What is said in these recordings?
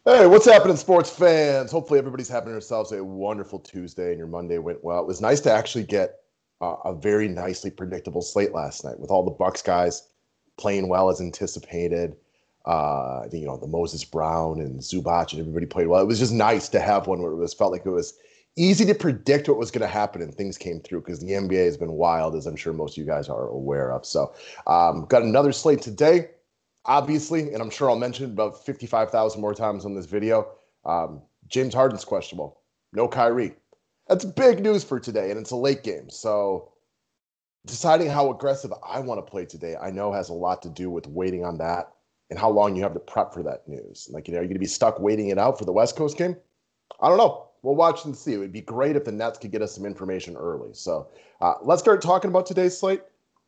Hey, what's happening, sports fans? Hopefully, everybody's having themselves a wonderful Tuesday and your Monday went well. It was nice to actually get a very nicely predictable slate last night with all the Bucks guys playing well as anticipated. The Moses Brown and Zubac and everybody played well. It was just nice to have one where felt like it was easy to predict what was going to happen and things came through because the NBA has been wild, as I'm sure most of you guys are aware of. So, got another slate today obviously, and I'm sure I'll mention it about 55,000 more times on this video. James Harden's questionable. No Kyrie. That's big news for today, and it's a late game. So deciding how aggressive I want to play today, I know has a lot to do with waiting on that and how long you have to prep for that news. Like, are you going to be stuck waiting it out for the West Coast game? I don't know. We'll watch and see. It would be great if the Nets could get us some information early. So let's start talking about today's slate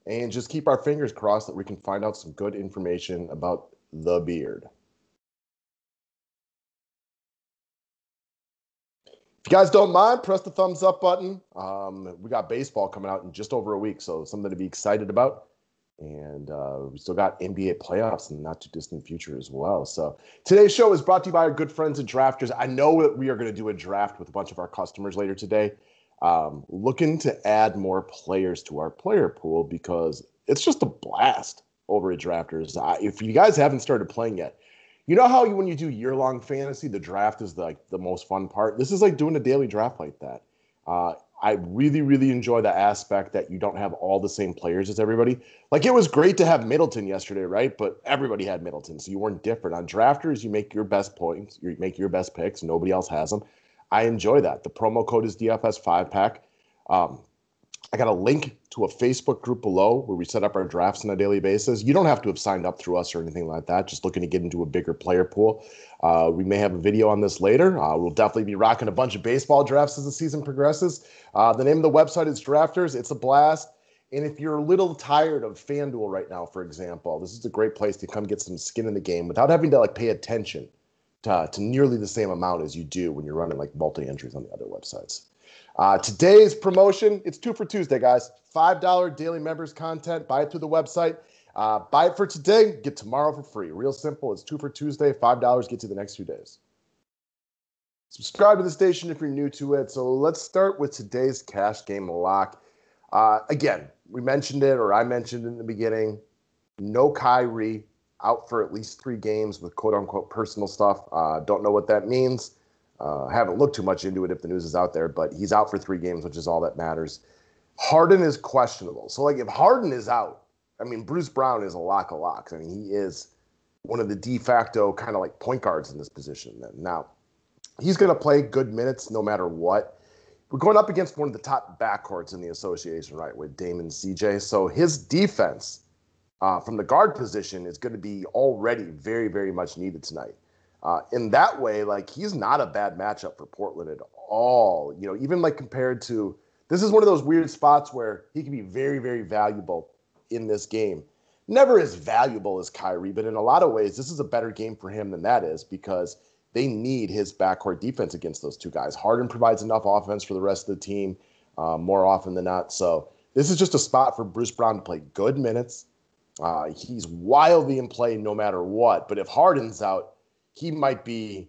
and just keep our fingers crossed that we can find out some good information about the beard. If you guys don't mind, press the thumbs up button. We got baseball coming out in just over a week, so something to be excited about. And we still got NBA playoffs in the not too distant future as well. So today's show is brought to you by our good friends at Drafters. I know that we are going to do a draft with a bunch of our customers later today. Looking to add more players to our player pool because it's just a blast over at Drafters. If you guys haven't started playing yet, you know how when you do year-long fantasy, the draft is the most fun part. This is like doing a daily draft like that. I really, really enjoy the aspect that you don't have all the same players as everybody. Like it was great to have Middleton yesterday, right? But everybody had Middleton, so you weren't different. On Drafters, you make your best points, you make your best picks. Nobody else has them. I enjoy that. The promo code is DFS5pack. Um, I got a link to a Facebook group below where we set up our drafts on a daily basis. You don't have to have signed up through us or anything like that. Just looking to get into a bigger player pool. We may have a video on this later. We'll definitely be rocking a bunch of baseball drafts as the season progresses. The name of the website is Drafters. It's a blast. And if you're a little tired of FanDuel right now, for example, this is a great place to come get some skin in the game without having to like pay attention to nearly the same amount as you do when you're running like multi-entries on the other websites. Today's promotion, it's 2 for Tuesday, guys. $5 daily members content. Buy it through the website. Buy it for today, get tomorrow for free. Real simple. It's 2 for Tuesday. $5 gets you the next 2 days. Subscribe to the station if you're new to it. So let's start with today's cash game lock. Again, we mentioned it, or I mentioned it in the beginning. No Kyrie, out for at least 3 games with quote-unquote personal stuff. Don't know what that means. Haven't looked too much into it if the news is out there, but he's out for 3 games, which is all that matters. Harden is questionable. So, like, if Harden is out, I mean, Bruce Brown is a lock of locks. I mean, he is one of the de facto kind of like point guards in this position. Then now, he's going to play good minutes no matter what. We're going up against one of the top backcourts in the association, right, with Dame and CJ. So his defense from the guard position is going to be already very, very much needed tonight. In that way, like he's not a bad matchup for Portland at all. You know, even like compared to this is one of those weird spots where he can be very, very valuable in this game. Never as valuable as Kyrie, but in a lot of ways, this is a better game for him than that is because they need his backcourt defense against those two guys. Harden provides enough offense for the rest of the team more often than not. So this is just a spot for Bruce Brown to play good minutes. He's wildly in play no matter what. But if Harden's out, he might be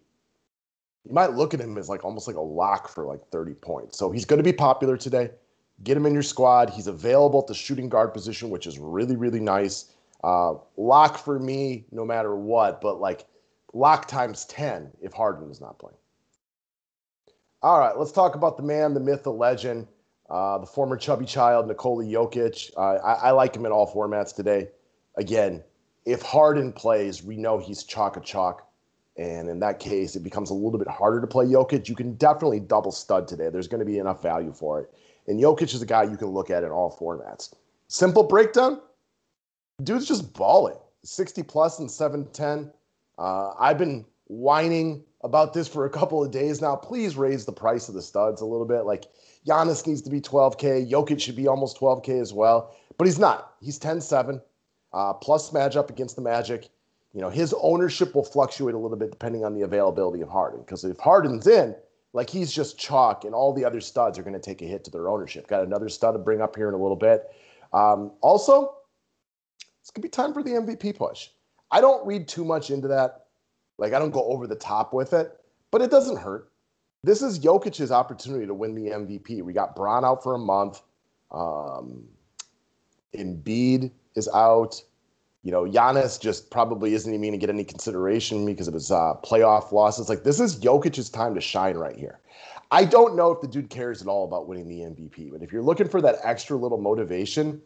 you might look at him as like almost like a lock for like 30 points. So he's going to be popular today. Get him in your squad. He's available at the shooting guard position, which is really, really nice. Lock for me no matter what, but like lock times 10 if Harden is not playing. All right, let's talk about the man, the myth, the legend, the former chubby child, Nikola Jokic. I like him in all formats today. Again, if Harden plays, we know he's chalk a chalk. And in that case, it becomes a little bit harder to play Jokic. You can definitely double stud today. There's going to be enough value for it. And Jokic is a guy you can look at in all formats. Simple breakdown, dude's just balling. 60 plus and 710. I've been whining about this for a couple of days now. Please raise the price of the studs a little bit. Like Giannis needs to be 12K. Jokic should be almost 12K as well. But he's not. He's 10-7 plus matchup against the Magic. You know, his ownership will fluctuate a little bit depending on the availability of Harden. Because if Harden's in, like he's just chalk, and all the other studs are going to take a hit to their ownership. Got another stud to bring up here in a little bit. Also, it's going to be time for the MVP push. I don't read too much into that. Like, I don't go over the top with it, but it doesn't hurt. This is Jokic's opportunity to win the MVP. We got Bron out for a month. Embiid is out. Giannis just probably isn't even going to get any consideration because of his playoff losses. Like, this is Jokic's time to shine right here. I don't know if the dude cares at all about winning the MVP, but if you're looking for that extra little motivation,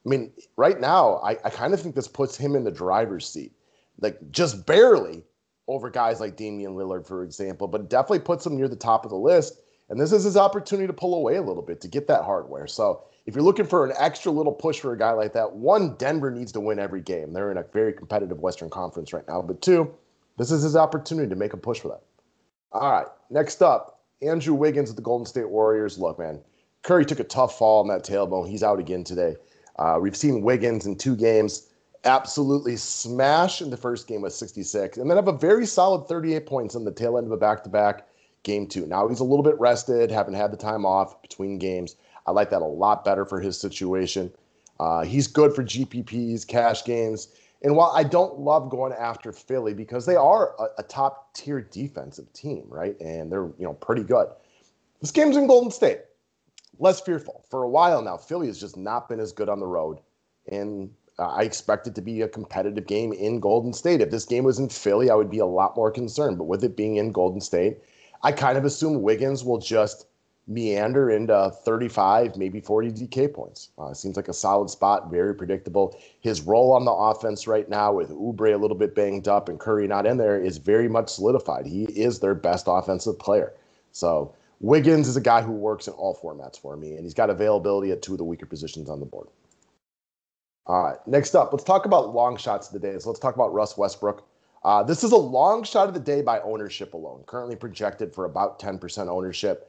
I mean, right now, I kind of think this puts him in the driver's seat, like just barely over guys like Damian Lillard, for example, but definitely puts him near the top of the list. And this is his opportunity to pull away a little bit to get that hardware. So if you're looking for an extra little push for a guy like that, one, Denver needs to win every game. They're in a very competitive Western Conference right now. But two, this is his opportunity to make a push for that. All right, next up, Andrew Wiggins of the Golden State Warriors. Look, man, Curry took a tough fall on that tailbone. He's out again today. We've seen Wiggins in 2 games absolutely smash in the first game with 66, and then have a very solid 38 points in the tail end of a back-to-back game 2. Now he's a little bit rested, haven't had the time off between games. I like that a lot better for his situation. He's good for GPPs, cash games. And while I don't love going after Philly because they are a top-tier defensive team, right? And they're, pretty good. This game's in Golden State. Less fearful. For a while now, Philly has just not been as good on the road. And I expect it to be a competitive game in Golden State. If this game was in Philly, I would be a lot more concerned. But with it being in Golden State, I kind of assume Wiggins will just meander into 35, maybe 40 DK points. Seems like a solid spot, very predictable. His role on the offense right now with Oubre a little bit banged up and Curry not in there is very much solidified. He is their best offensive player. So Wiggins is a guy who works in all formats for me, and he's got availability at 2 of the weaker positions on the board. All right, next up, let's talk about long shots of the day. So let's talk about Russ Westbrook. This is a long shot of the day by ownership alone, currently projected for about 10% ownership.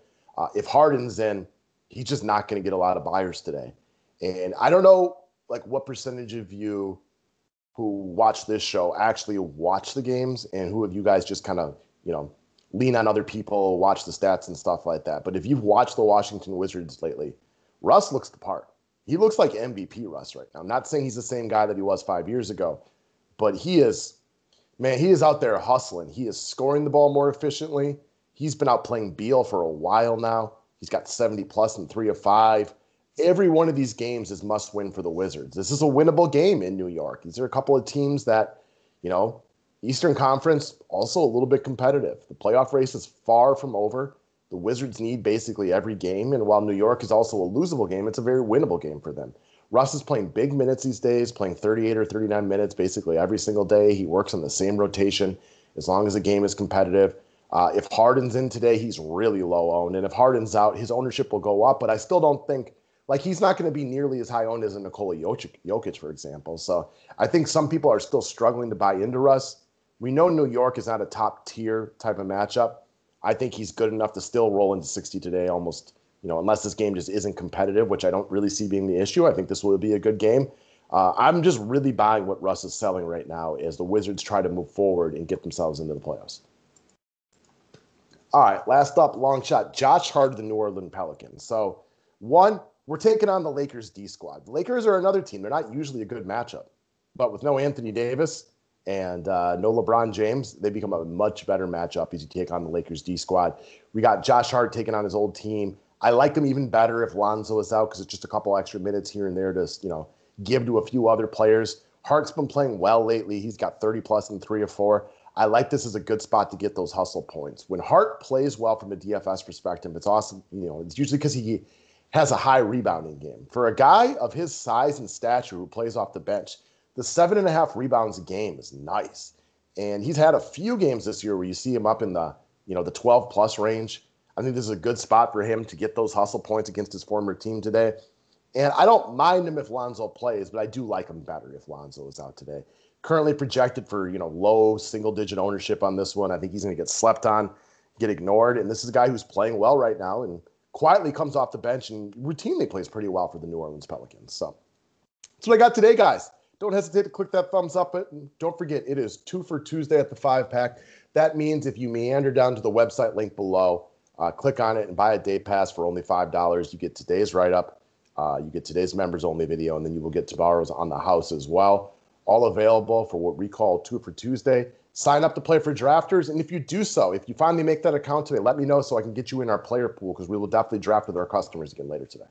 If Harden's in, he's just not going to get a lot of buyers today. And I don't know, what percentage of you who watch this show actually watch the games, and who of you guys just kind of, lean on other people, watch the stats and stuff like that. But if you've watched the Washington Wizards lately, Russ looks the part. He looks like MVP Russ right now. I'm not saying he's the same guy that he was 5 years ago, but he is out there hustling. He is scoring the ball more efficiently. He's been out playing Beal for a while now. He's got 70+ in 3 of 5. Every one of these games is must win for the Wizards. This is a winnable game in New York. These are a couple of teams that, Eastern Conference, also a little bit competitive. The playoff race is far from over. The Wizards need basically every game, and while New York is also a losable game, it's a very winnable game for them. Russ is playing big minutes these days, playing 38 or 39 minutes basically every single day. He works on the same rotation as long as the game is competitive. If Harden's in today, he's really low owned, and if Harden's out, his ownership will go up, but I still don't think, he's not going to be nearly as high owned as a Nikola Jokic, for example. So I think some people are still struggling to buy into Russ. We know New York is not a top tier type of matchup. I think he's good enough to still roll into 60 today almost, unless this game just isn't competitive, which I don't really see being the issue. I think this will be a good game. I'm just really buying what Russ is selling right now as the Wizards try to move forward and get themselves into the playoffs. All right, last up, long shot, Josh Hart of the New Orleans Pelicans. So, one, we're taking on the Lakers D squad. The Lakers are another team. They're not usually a good matchup. But with no Anthony Davis and no LeBron James, they become a much better matchup as you take on the Lakers D squad. We got Josh Hart taking on his old team. I like him even better if Lonzo is out because it's just a couple extra minutes here and there to, give to a few other players. Hart's been playing well lately. He's got 30+ in 3 of 4. I like this as a good spot to get those hustle points. When Hart plays well from a DFS perspective, it's awesome. It's usually because he has a high rebounding game. For a guy of his size and stature who plays off the bench, the 7.5 rebounds a game is nice. And he's had a few games this year where you see him up in the, the 12+ range. I think this is a good spot for him to get those hustle points against his former team today. And I don't mind him if Lonzo plays, but I do like him better if Lonzo is out today. Currently projected for, low single-digit ownership on this one. I think he's going to get slept on, get ignored. And this is a guy who's playing well right now and quietly comes off the bench and routinely plays pretty well for the New Orleans Pelicans. So that's what I got today, guys. Don't hesitate to click that thumbs up button. Don't forget, it is 2 for Tuesday at the 5-pack. That means if you meander down to the website link below, click on it and buy a day pass for only $5. You get today's write-up. You get today's members-only video, and then you will get tomorrow's on the house as well. all available for what we call Two for Tuesday. Sign up to play for Drafters, and if you do so, if you finally make that account today, let me know so I can get you in our player pool, because we will definitely draft with our customers again later today.